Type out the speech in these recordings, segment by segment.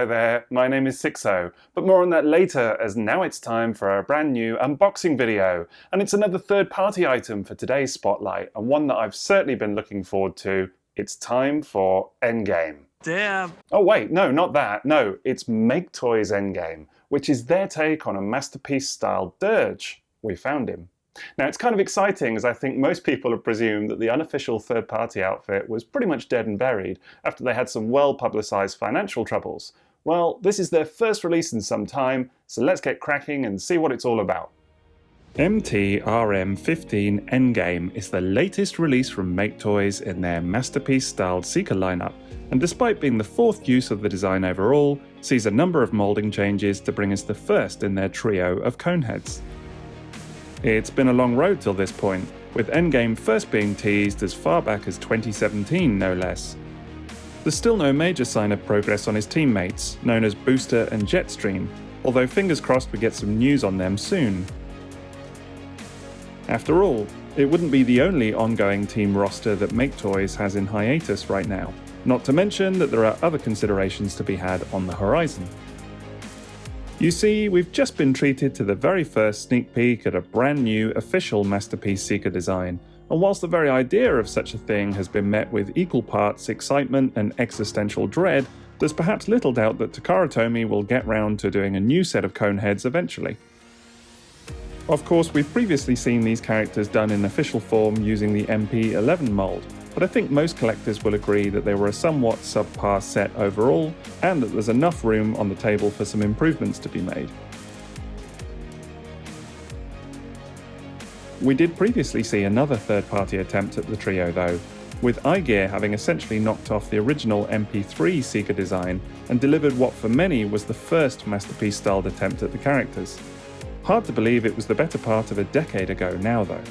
Hi there, my name is Sixo, but more on that later, as now it's time for a brand new unboxing video. And it's another third-party item for today's spotlight, and one that I've certainly been looking forward to. It's time for Endgame. Damn. Oh wait, no, not that. No, it's Maketoys Endgame, which is their take on a masterpiece-style Dirge. We found him. Now, it's kind of exciting, as I think most people have presumed that the unofficial third-party outfit was pretty much dead and buried after they had some well-publicised financial troubles. Well, this is their first release in some time, so let's get cracking and see what it's all about. MTRM-15 Endgame is the latest release from Maketoys in their masterpiece-styled Seeker lineup, and despite being the fourth use of the design overall, sees a number of moulding changes to bring us the first in their trio of coneheads. It's been a long road till this point, with Endgame first being teased as far back as 2017 no less. There's still no major sign of progress on his teammates, known as Booster and Jetstream, although fingers crossed we get some news on them soon. After all, it wouldn't be the only ongoing team roster that Maketoys has in hiatus right now, not to mention that there are other considerations to be had on the horizon. You see, we've just been treated to the very first sneak peek at a brand new official Masterpiece Seeker design, and whilst the very idea of such a thing has been met with equal parts excitement and existential dread, there's perhaps little doubt that Takara Tomy will get round to doing a new set of coneheads eventually. Of course, we've previously seen these characters done in official form using the MP11 mould, but I think most collectors will agree that they were a somewhat subpar set overall, and that there's enough room on the table for some improvements to be made. We did previously see another third-party attempt at the trio though, with iGear having essentially knocked off the original MP3 Seeker design and delivered what for many was the first masterpiece-styled attempt at the characters. Hard to believe it was the better part of a decade ago now though.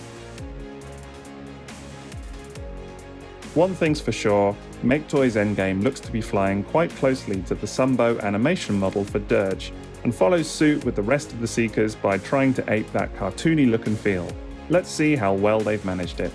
One thing's for sure, Maketoys Endgame looks to be flying quite closely to the Sunbow animation model for Dirge, and follows suit with the rest of the Seekers by trying to ape that cartoony look and feel. Let's see how well they've managed it.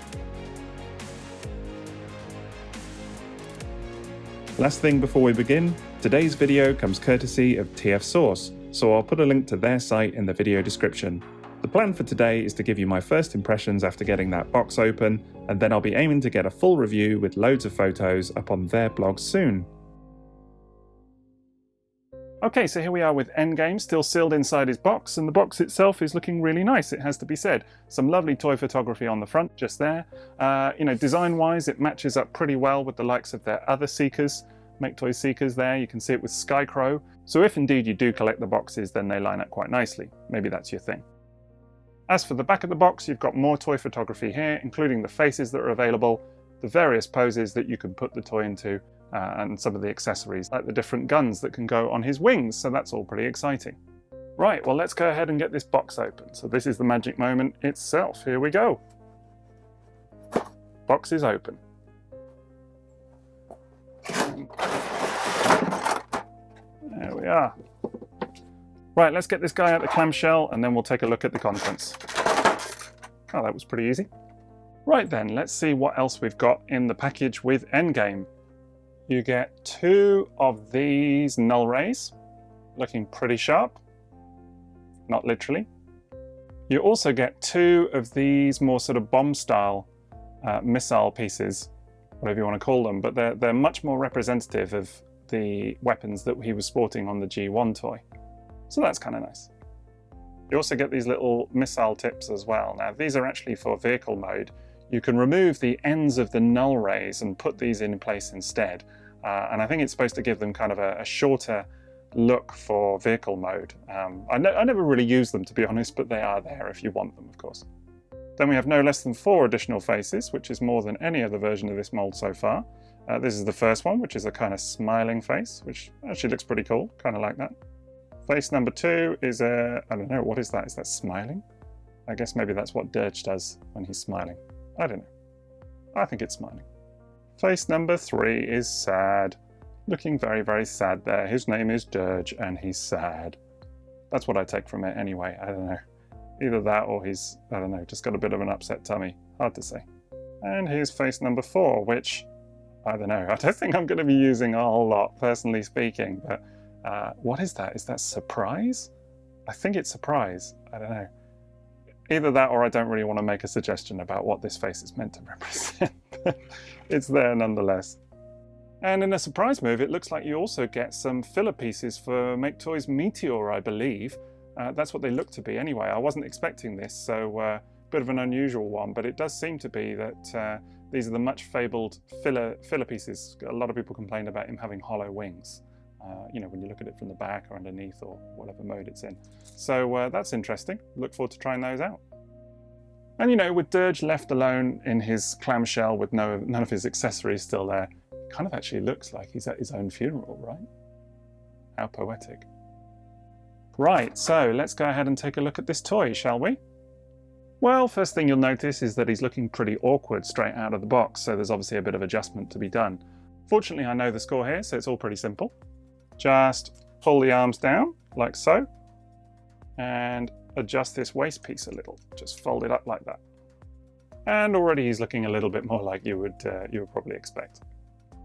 Last thing before we begin, today's video comes courtesy of TF Source, so I'll put a link to their site in the video description. The plan for today is to give you my first impressions after getting that box open, and then I'll be aiming to get a full review with loads of photos up on their blog soon. Okay, so here we are with Endgame still sealed inside his box, and the box itself is looking really nice, it has to be said. Some lovely toy photography on the front just there. Design-wise it matches up pretty well with the likes of their other Seekers. Maketoys Seekers there, you can see it with Skycrow. So if indeed you do collect the boxes, then they line up quite nicely. Maybe that's your thing. As for the back of the box, you've got more toy photography here, including the faces that are available, the various poses that you can put the toy into, and some of the accessories, like the different guns that can go on his wings, so that's all pretty exciting. Right, well let's go ahead and get this box open. So this is the magic moment itself. Here we go. Box is open. There we are. Right, let's get this guy out the clamshell and then we'll take a look at the contents. Oh, that was pretty easy. Right then, let's see what else we've got in the package with Endgame. You get two of these null rays, looking pretty sharp. Not literally. You also get two of these more sort of bomb-style missile pieces, whatever you want to call them, but they're much more representative of the weapons that he was sporting on the G1 toy. So that's kind of nice. You also get these little missile tips as well. Now these are actually for vehicle mode. You can remove the ends of the null rays and put these in place instead. And I think it's supposed to give them kind of a shorter look for vehicle mode. I never really use them, to be honest, but they are there if you want them, of course. Then we have no less than 4 additional faces, which is more than any other version of this mold so far. This is the first one, which is a kind of smiling face, which actually looks pretty cool, kind of like that. Face number 2 is I don't know, what is that? Is that smiling? I guess maybe that's what Dirge does when he's smiling. I don't know. I think it's smiling. Face number 3 is sad. Looking very, very sad there. His name is Dirge and he's sad. That's what I take from it anyway. I don't know. Either that or he's, I don't know, just got a bit of an upset tummy. Hard to say. And here's face number 4, which, I don't know, I don't think I'm going to be using a whole lot, personally speaking, but What is that? Is that surprise? I think it's surprise. I don't know. Either that or I don't really want to make a suggestion about what this face is meant to represent. It's there nonetheless. And in a surprise move, it looks like you also get some filler pieces for Maketoys Meteor, I believe. That's what they look to be anyway. I wasn't expecting this, so a bit of an unusual one, but it does seem to be that these are the much fabled filler pieces. A lot of people complained about him having hollow wings, you know, when you look at it from the back or underneath or whatever mode it's in. So that's interesting. Look forward to trying those out. And you know, with Dirge left alone in his clamshell with none of his accessories still there, it kind of actually looks like he's at his own funeral, right? How poetic. Right, so let's go ahead and take a look at this toy, shall we? Well, first thing you'll notice is that he's looking pretty awkward straight out of the box, so there's obviously a bit of adjustment to be done. Fortunately, I know the score here, so it's all pretty simple. Just pull the arms down, like so, and adjust this waist piece a little. Just fold it up like that. And already he's looking a little bit more like you would probably expect.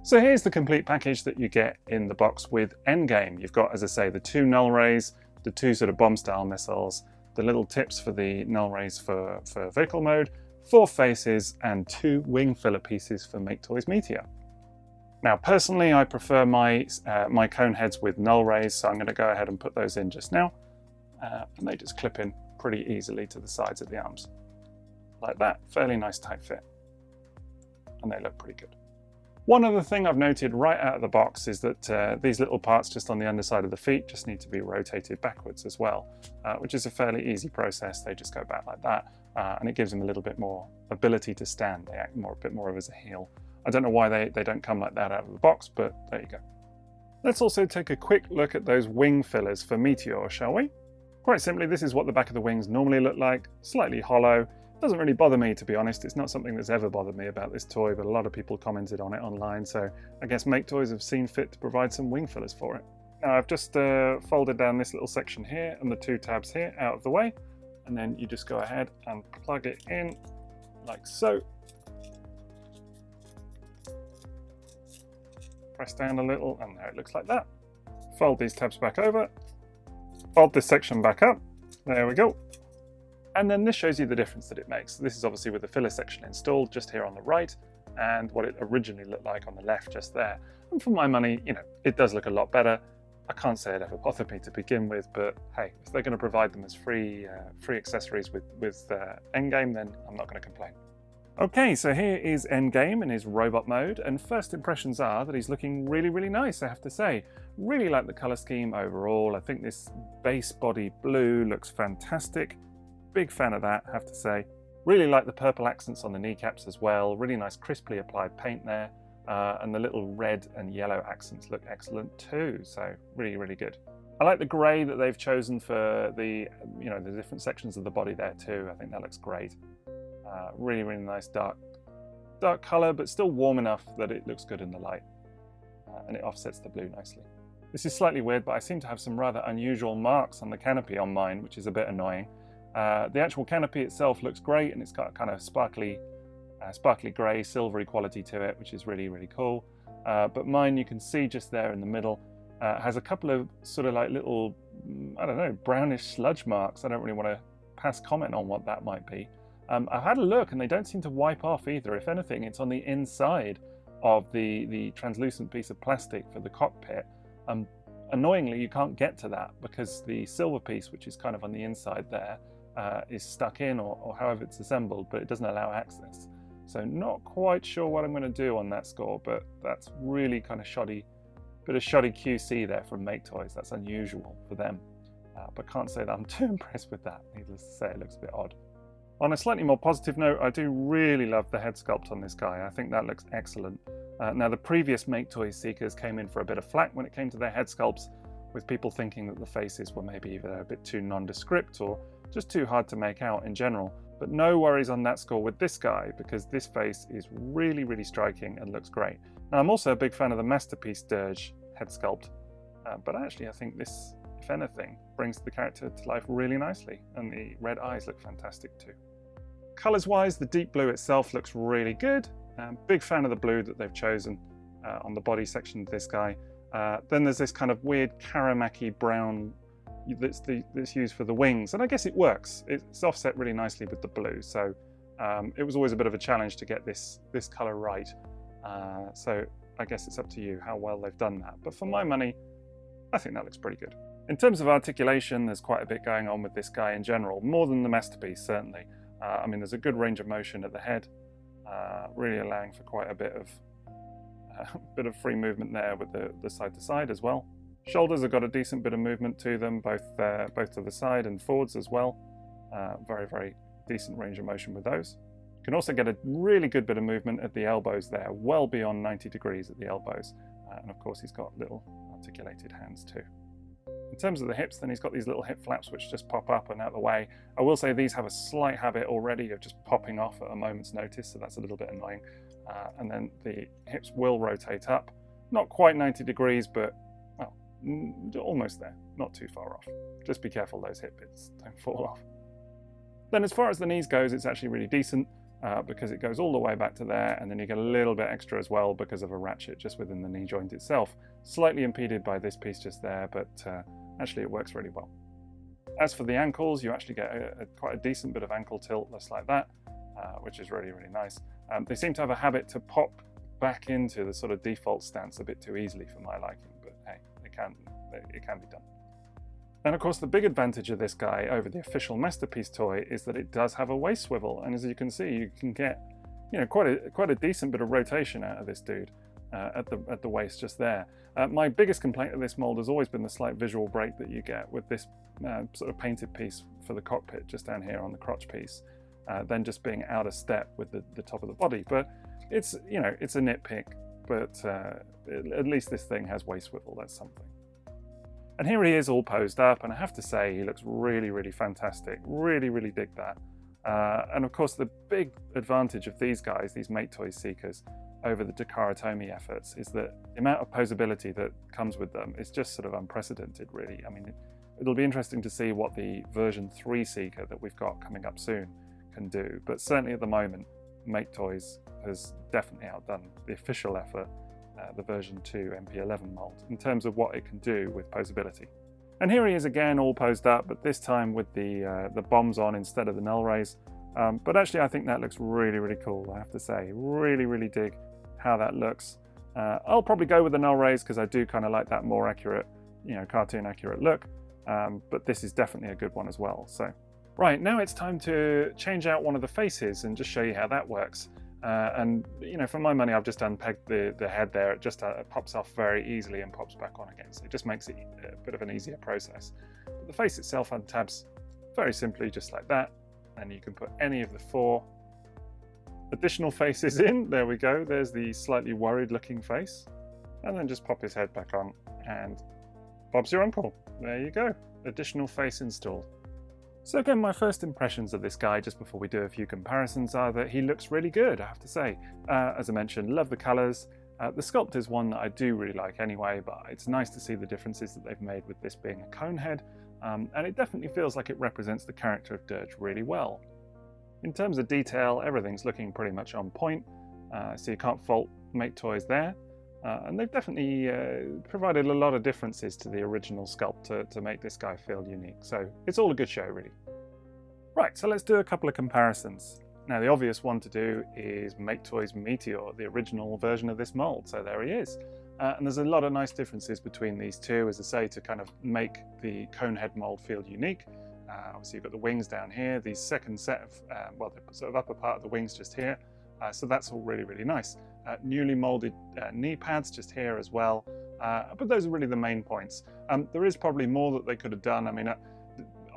So here's the complete package that you get in the box with Endgame. You've got, as I say, the 2 null rays, the 2 sort of bomb-style missiles, the little tips for the null rays for vehicle mode, 4 faces, and 2 wing filler pieces for Maketoys Meteor. Now, personally, I prefer my cone heads with null rays, so I'm going to go ahead and put those in just now. And they just clip in pretty easily to the sides of the arms. Like that. Fairly nice tight fit. And they look pretty good. One other thing I've noted right out of the box is that these little parts just on the underside of the feet just need to be rotated backwards as well, which is a fairly easy process. They just go back like that, and it gives them a little bit more ability to stand. They act a bit more as a heel. I don't know why they don't come like that out of the box, but there you go. Let's also take a quick look at those wing fillers for Meteor, shall we? Quite simply, this is what the back of the wings normally look like, slightly hollow. Doesn't really bother me, to be honest. It's not something that's ever bothered me about this toy, but a lot of people commented on it online, so I guess Maketoys have seen fit to provide some wing fillers for it. Now I've just folded down this little section here and the 2 tabs here out of the way, and then you just go ahead and plug it in like so. Press down a little and there it looks like that. Fold these tabs back over, fold this section back up, there we go. And then this shows you the difference that it makes. This is obviously with the filler section installed just here on the right, and what it originally looked like on the left just there. And for my money, you know, it does look a lot better. I can't say it ever bothered me to begin with, but hey, if they're going to provide them as free accessories with Endgame, then I'm not going to complain. Okay, so here is Endgame in his robot mode, and first impressions are that he's looking really, really nice, I have to say. Really like the colour scheme overall. I think this base body blue looks fantastic. Big fan of that, I have to say. Really like the purple accents on the kneecaps as well. Really nice crisply applied paint there. And the little red and yellow accents look excellent too. So really, really good. I like the grey that they've chosen for the different sections of the body there too. I think that looks great. Really, really nice dark colour, but still warm enough that it looks good in the light. And it offsets the blue nicely. This is slightly weird, but I seem to have some rather unusual marks on the canopy on mine, which is a bit annoying. The actual canopy itself looks great, and it's got a kind of sparkly grey, silvery quality to it, which is really, really cool. But mine, you can see just there in the middle, has a couple of sort of like little, I don't know, brownish sludge marks. I don't really want to pass comment on what that might be. I've had a look, and they don't seem to wipe off either. If anything, it's on the inside of the translucent piece of plastic for the cockpit. Annoyingly, you can't get to that because the silver piece, which is kind of on the inside there, is stuck in or however it's assembled, but it doesn't allow access. So not quite sure what I'm going to do on that score, but that's really kind of bit of shoddy QC there from Maketoys. That's unusual for them, but can't say that I'm too impressed with that. Needless to say, it looks a bit odd. On a slightly more positive note, I do really love the head sculpt on this guy. I think that looks excellent. Now the previous Maketoys Seekers came in for a bit of flack when it came to their head sculpts, with people thinking that the faces were maybe either a bit too nondescript or just too hard to make out in general. But no worries on that score with this guy, because this face is really, really striking and looks great. Now I'm also a big fan of the Masterpiece Dirge head sculpt, but actually I think this, if anything, brings the character to life really nicely, and the red eyes look fantastic too. Colours wise, the deep blue itself looks really good. Big fan of the blue that they've chosen on the body section of this guy. Then there's this kind of weird karamaki brown that's used for the wings, and I guess it works. It's offset really nicely with the blue, so it was always a bit of a challenge to get this color right. So I guess it's up to you how well they've done that. But for my money, I think that looks pretty good. In terms of articulation, there's quite a bit going on with this guy in general, more than the masterpiece, certainly. I mean, there's a good range of motion at the head, really allowing for quite a bit of free movement there with the side to side as well. Shoulders have got a decent bit of movement to them, both to the side and forwards as well. Very, very decent range of motion with those. You can also get a really good bit of movement at the elbows there, well beyond 90 degrees at the elbows. And of course, he's got little articulated hands too. In terms of the hips, then he's got these little hip flaps which just pop up and out the way. I will say these have a slight habit already of just popping off at a moment's notice, so that's a little bit annoying. And then the hips will rotate up. Not quite 90 degrees, but well, almost there, not too far off. Just be careful those hip bits don't fall off. Then as far as the knees goes, it's actually really decent. Because it goes all the way back to there, and then you get a little bit extra as well because of a ratchet just within the knee joint itself. Slightly impeded by this piece just there, but actually it works really well. As for the ankles, you actually get quite a decent bit of ankle tilt just like that, which is really, really nice. They seem to have a habit to pop back into the sort of default stance a bit too easily for my liking, but hey, it can be done. And of course, the big advantage of this guy over the official masterpiece toy is that it does have a waist swivel, and as you can see, you can get, quite a decent bit of rotation out of this dude at the waist just there. My biggest complaint of this mold has always been the slight visual break that you get with this sort of painted piece for the cockpit just down here on the crotch piece, then just being out of step with the top of the body. But it's it's a nitpick, but at least this thing has waist swivel. That's something. And here he is all posed up, and I have to say he looks really, really fantastic. Really, really dig that. And of course, the big advantage of these guys, these Maketoys Seekers, over the Takara Tomy efforts is that the amount of posability that comes with them is just sort of unprecedented, really. I mean, it'll be interesting to see what the version 3 Seeker that we've got coming up soon can do. But certainly at the moment, Maketoys has definitely outdone the official effort, the version 2 MP11 mold, in terms of what it can do with posability. And here he is again, all posed up, but this time with the bombs on instead of the null rays. But actually, I think that looks really, really cool, I have to say. Really, really dig how that looks. I'll probably go with the null rays because I do kind of like that more accurate, cartoon accurate look. But this is definitely a good one as well. So, right, now it's time to change out one of the faces and just show you how that works. And for my money, I've just unpegged the head there. It just pops off very easily and pops back on again. So it just makes it a bit of an easier process. But the face itself untabs very simply, just like that. And you can put any of the 4 additional faces in. There we go. There's the slightly worried looking face. And then just pop his head back on and Bob's your uncle. There you go. Additional face installed. So again, my first impressions of this guy, just before we do a few comparisons, are that he looks really good, I have to say. As I mentioned, love the colours. The sculpt is one that I do really like anyway, but it's nice to see the differences that they've made with this being a cone head. And it definitely feels like it represents the character of Dirge really well. In terms of detail, everything's looking pretty much on point, so you can't fault Maketoys there. And they've definitely provided a lot of differences to the original sculpt to make this guy feel unique. So it's all a good show, really. Right, so let's do a couple of comparisons. Now, the obvious one to do is Maketoys Meteor, the original version of this mold. So there he is. And there's a lot of nice differences between these two, as I say, to kind of make the cone head mold feel unique. Obviously, you've got the wings down here, the second set of, the sort of upper part of the wings just here. So that's all really, really nice. Newly molded knee pads just here as well. But those are really the main points. There is probably more that they could have done. I mean,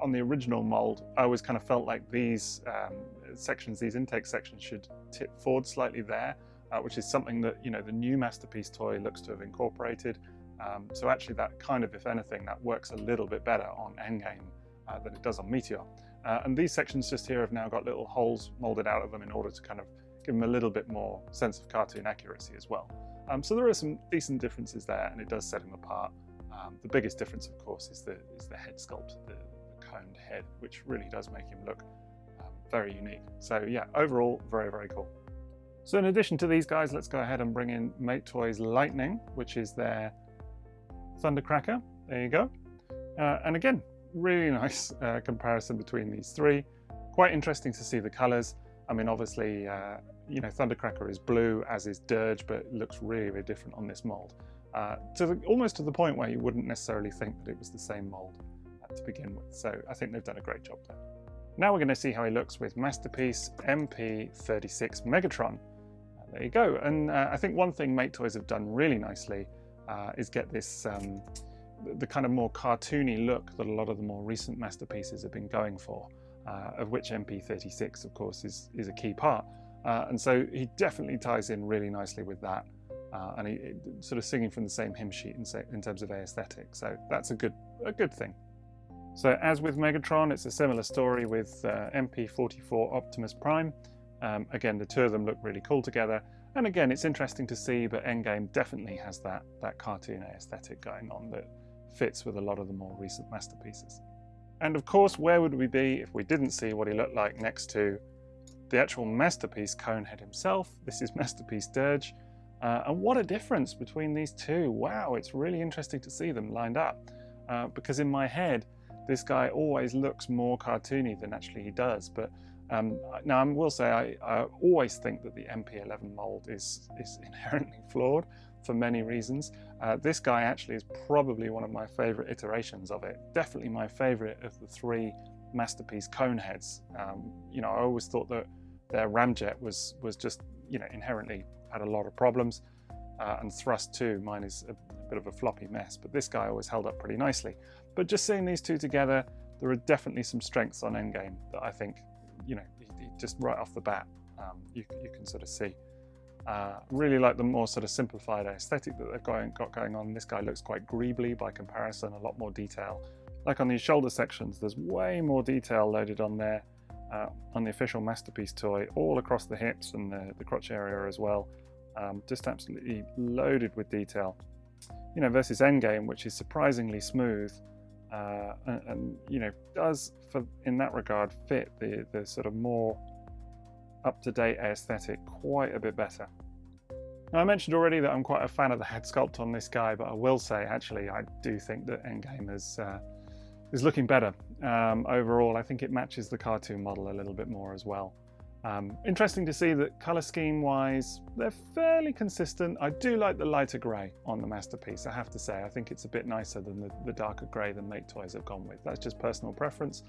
on the original mold, I always kind of felt like these sections, these intake sections, should tip forward slightly there, which is something that, the new Masterpiece toy looks to have incorporated. So actually that kind of, if anything, that works a little bit better on Endgame than it does on Meteor. And these sections just here have now got little holes molded out of them in order to kind of give them a little bit more sense of cartoon accuracy as well. So there are some decent differences there, and it does set him apart. The biggest difference, of course, is the head sculpt, the coned head, which really does make him look very unique. So yeah, overall, very, very cool. So in addition to these guys, let's go ahead and bring in Maketoys Lightning, which is their Thundercracker, there you go. And again, really nice comparison between these three. Quite interesting to see the colors. I mean, obviously, you know, Thundercracker is blue, as is Dirge, but it looks really, really different on this mold. Almost to the point where you wouldn't necessarily think that it was the same mold to begin with. So I think they've done a great job there. Now we're going to see how he looks with Masterpiece MP36 Megatron. There you go. And I think one thing Maketoys have done really nicely is get this the kind of more cartoony look that a lot of the more recent Masterpieces have been going for, of which MP36, of course, is a key part. And so he definitely ties in really nicely with that. And he sort of singing from the same hymn sheet in terms of aesthetic. So that's a good thing. So as with Megatron, it's a similar story with MP44 Optimus Prime. Again, the two of them look really cool together. And again, it's interesting to see, but Endgame definitely has that cartoon aesthetic going on that fits with a lot of the more recent Masterpieces. And of course, where would we be if we didn't see what he looked like next to the actual Masterpiece Conehead himself? This is Masterpiece Dirge. And what a difference between these two. Wow, it's really interesting to see them lined up. Because in my head, this guy always looks more cartoony than actually he does. But now I will say I always think that the MP11 mold is inherently flawed for many reasons. This guy actually is probably one of my favorite iterations of it. Definitely my favorite of the three Masterpiece Coneheads. You know, I always thought that their ramjet was just, you know, inherently had a lot of problems. And thrust too, mine is a bit of a floppy mess, but this guy always held up pretty nicely. But just seeing these two together, there are definitely some strengths on Endgame that I think, you know, just right off the bat, you can sort of see. Really like the more sort of simplified aesthetic that they've got going on. This guy looks quite greebly by comparison, a lot more detail. Like on these shoulder sections, there's way more detail loaded on there, on the official Masterpiece toy, all across the hips and the crotch area as well. Just absolutely loaded with detail, you know, versus Endgame, which is surprisingly smooth, and you know, does in that regard fit the sort of more up-to-date aesthetic quite a bit better. Now, I mentioned already that I'm quite a fan of the head sculpt on this guy, but I will say actually I do think that Endgame is looking better overall. I think it matches the cartoon model a little bit more as well. Interesting to see that colour scheme wise, they're fairly consistent. I do like the lighter grey on the Masterpiece, I have to say. I think it's a bit nicer than the darker grey that Maketoys have gone with. That's just personal preference.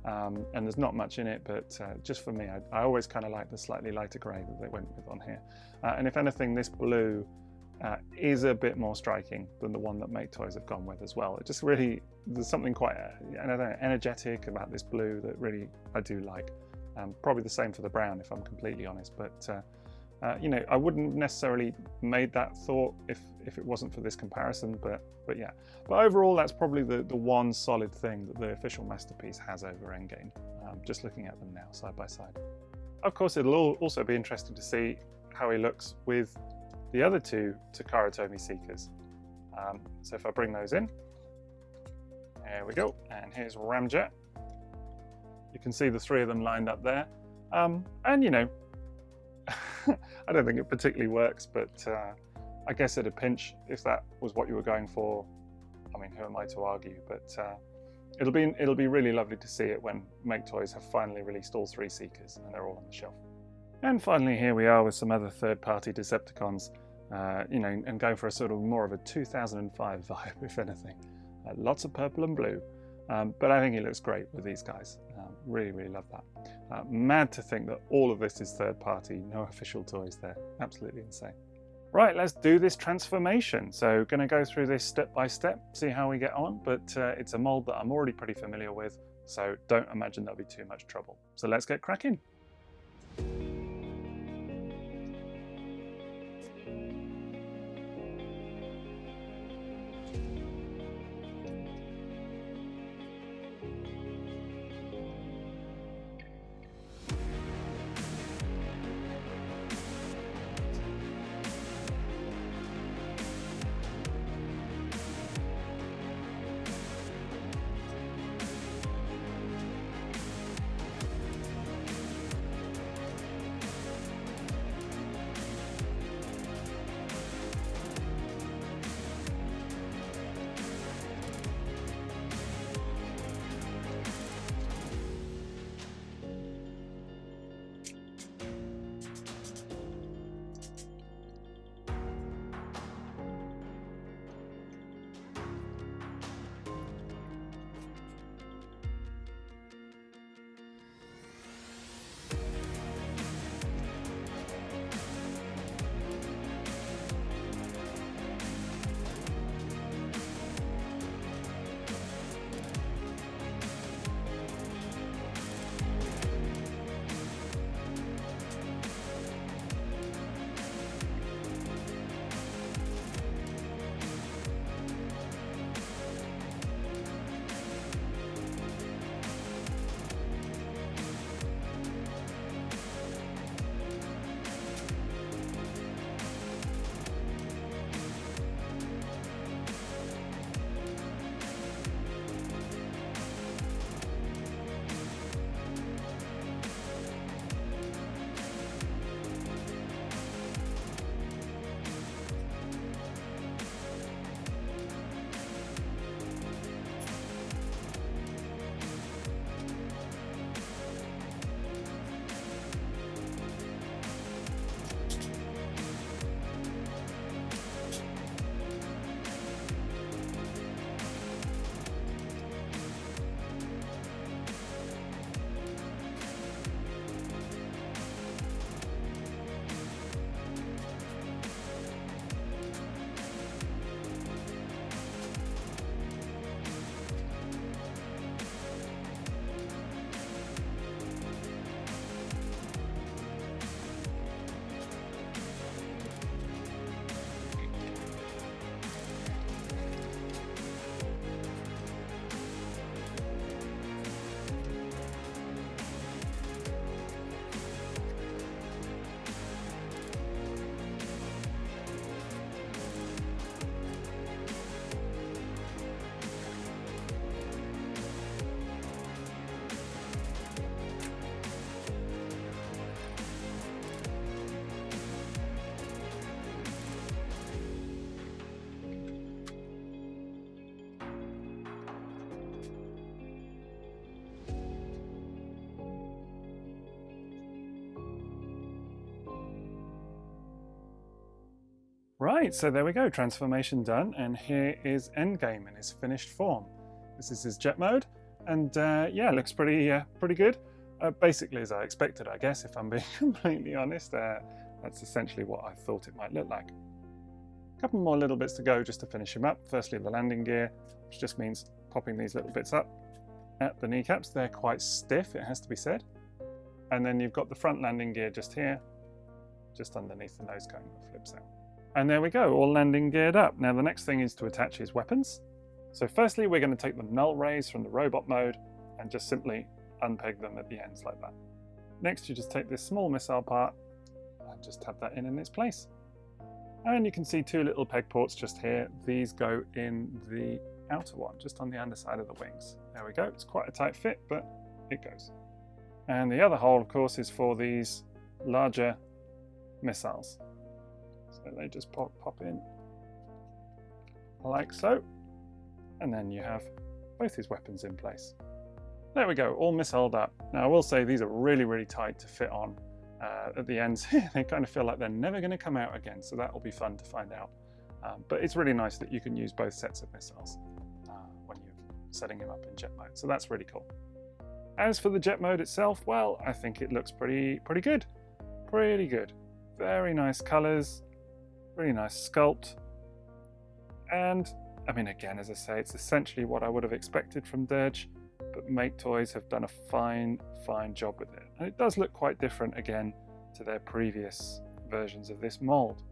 And there's not much in it, but just for me, I always kind of like the slightly lighter grey that they went with on here. And if anything, this blue is a bit more striking than the one that Maketoys have gone with as well. It just really, there's something quite I don't know, energetic about this blue that really I do like. Probably the same for the brown, if I'm completely honest, but you know, I wouldn't necessarily made that thought if it wasn't for this comparison, but yeah. But overall, that's probably the one solid thing that the official Masterpiece has over Endgame, just looking at them now, side by side. Of course, it'll also be interesting to see how he looks with the other two Takara Tomy Seekers. So if I bring those in, there we go, and here's Ramjet. You can see the three of them lined up there. And you know, I don't think it particularly works, but I guess at a pinch, if that was what you were going for, I mean, who am I to argue? But it'll be really lovely to see it when Maketoys have finally released all three Seekers and they're all on the shelf. And finally, here we are with some other third-party Decepticons, you know, and going for a sort of more of a 2005 vibe, if anything. Lots of purple and blue. But I think it looks great with these guys. Really, really love that. Mad to think that all of this is third party, no official toys there. Absolutely insane. Right, let's do this transformation. So going to go through this step by step, see how we get on, but it's a mold that I'm already pretty familiar with, so don't imagine there'll be too much trouble. So let's get cracking. Right, so there we go, transformation done, and here is Endgame in his finished form. This is his jet mode, and yeah, looks pretty good. Basically as I expected, I guess, if I'm being completely honest. That's essentially what I thought it might look like. A couple more little bits to go just to finish him up. Firstly, the landing gear, which just means popping these little bits up at the kneecaps. They're quite stiff, it has to be said. And then you've got the front landing gear just here, just underneath the nose cone that flips out. And there we go, all landing geared up. Now the next thing is to attach his weapons. So firstly, we're going to take the null rays from the robot mode and just simply unpeg them at the ends like that. Next, you just take this small missile part and just tap that in its place. And you can see two little peg ports just here. These go in the outer one, just on the underside of the wings. There we go, it's quite a tight fit, but it goes. And the other hole, of course, is for these larger missiles. So they just pop in like so. And then you have both his weapons in place. There we go, all missiled up. Now I will say these are really, really tight to fit on at the ends. They kind of feel like they're never going to come out again, so that will be fun to find out. But it's really nice that you can use both sets of missiles when you're setting him up in jet mode, so that's really cool. As for the jet mode itself, well, I think it looks pretty good. Pretty good. Very nice colors, really nice sculpt. And I mean, again, as I say, it's essentially what I would have expected from Dirge, but Maketoys have done a fine job with it. And it does look quite different again to their previous versions of this mold.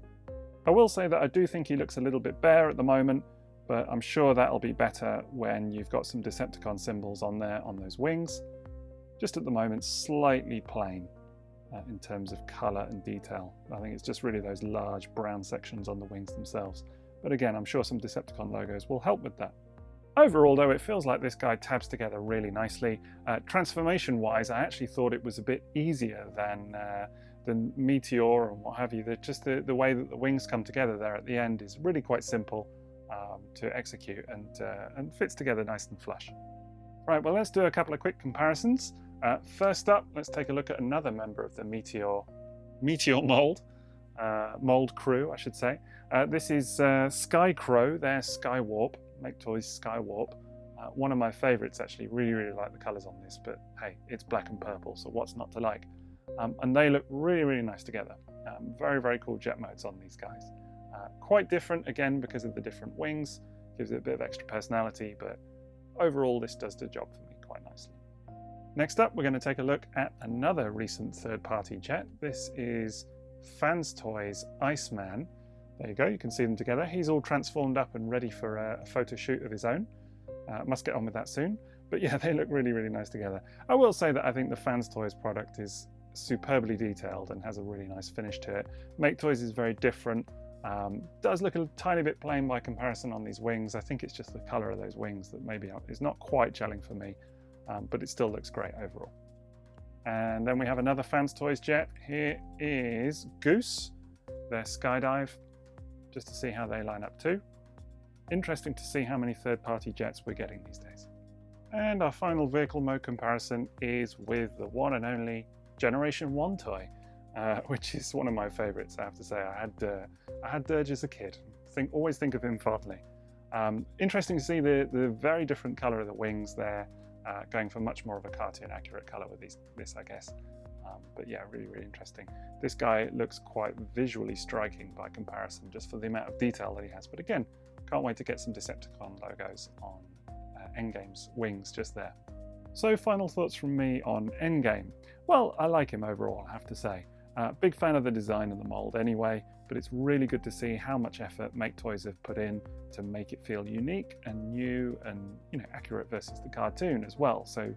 I will say that I do think he looks a little bit bare at the moment, but I'm sure that'll be better when you've got some Decepticon symbols on there on those wings. Just at the moment, slightly plain in terms of color and detail. I think it's just really those large brown sections on the wings themselves. But again, I'm sure some Decepticon logos will help with that. Overall, though, it feels like this guy tabs together really nicely. Transformation-wise, I actually thought it was a bit easier than Meteor and what have you. Just the way that the wings come together there at the end is really quite simple to execute and fits together nice and flush. Right, well, let's do a couple of quick comparisons. First up, let's take a look at another member of the Meteor mold crew, I should say. This is Skycrow, their Skywarp, Maketoys Skywarp. One of my favorites, actually. Really like the colors on this, but hey, it's black and purple, so what's not to like? And they look really nice together. Very cool jet modes on these guys. Quite different, again, because of the different wings. Gives it a bit of extra personality, but overall, this does the job for me quite nicely. Next up, we're going to take a look at another recent third-party jet. This is Fans Toys Iceman. There you go, you can see them together. He's all transformed up and ready for a photo shoot of his own. Must get on with that soon. But yeah, they look really nice together. I will say that I think the Fans Toys product is superbly detailed and has a really nice finish to it. Maketoys is very different. Does look a tiny bit plain by comparison on these wings. I think it's just the color of those wings that maybe is not quite gelling for me, but it still looks great overall. And then we have another Fans Toys jet. Here is Goose, their Skydive, just to see how they line up too. Interesting to see how many third-party jets we're getting these days. And our final vehicle mode comparison is with the one and only Generation 1 toy, which is one of my favorites, I have to say. I had Dirge as a kid. Always think of him fondly. Interesting to see the very different color of the wings there, going for much more of a cartoon accurate color with this, I guess. But yeah, really interesting. This guy looks quite visually striking by comparison, just for the amount of detail that he has. But again, can't wait to get some Decepticon logos on Endgame's wings just there. So final thoughts from me on Endgame. Well, I like him overall, I have to say. Big fan of the design and the mold anyway, but it's really good to see how much effort Maketoys have put in to make it feel unique and new and accurate versus the cartoon as well. So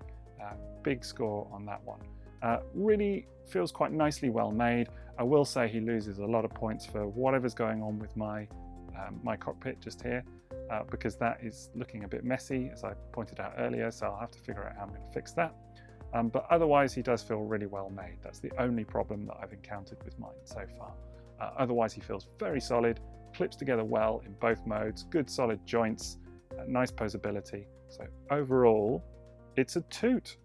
big score on that one. Really feels quite nicely well made. I will say he loses a lot of points for whatever's going on with my cockpit just here, because that is looking a bit messy, as I pointed out earlier, so I'll have to figure out how I'm going to fix that. But otherwise, he does feel really well made. That's the only problem that I've encountered with mine so far. Otherwise, he feels very solid, clips together well in both modes, good solid joints, nice posability. So overall, it's a toot.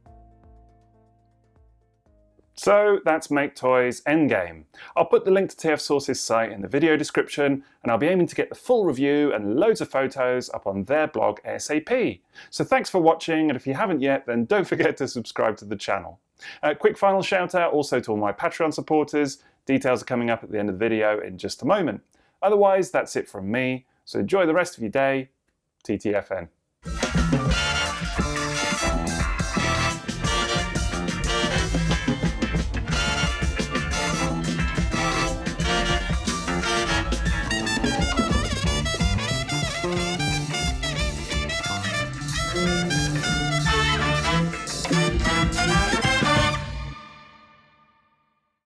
So that's Maketoys Endgame. I'll put the link to TF Source's site in the video description, and I'll be aiming to get the full review and loads of photos up on their blog ASAP. So thanks for watching, and if you haven't yet, then don't forget to subscribe to the channel. Quick final shout out also to all my Patreon supporters. Details are coming up at the end of the video in just a moment. Otherwise, that's it from me, so enjoy the rest of your day. TTFN.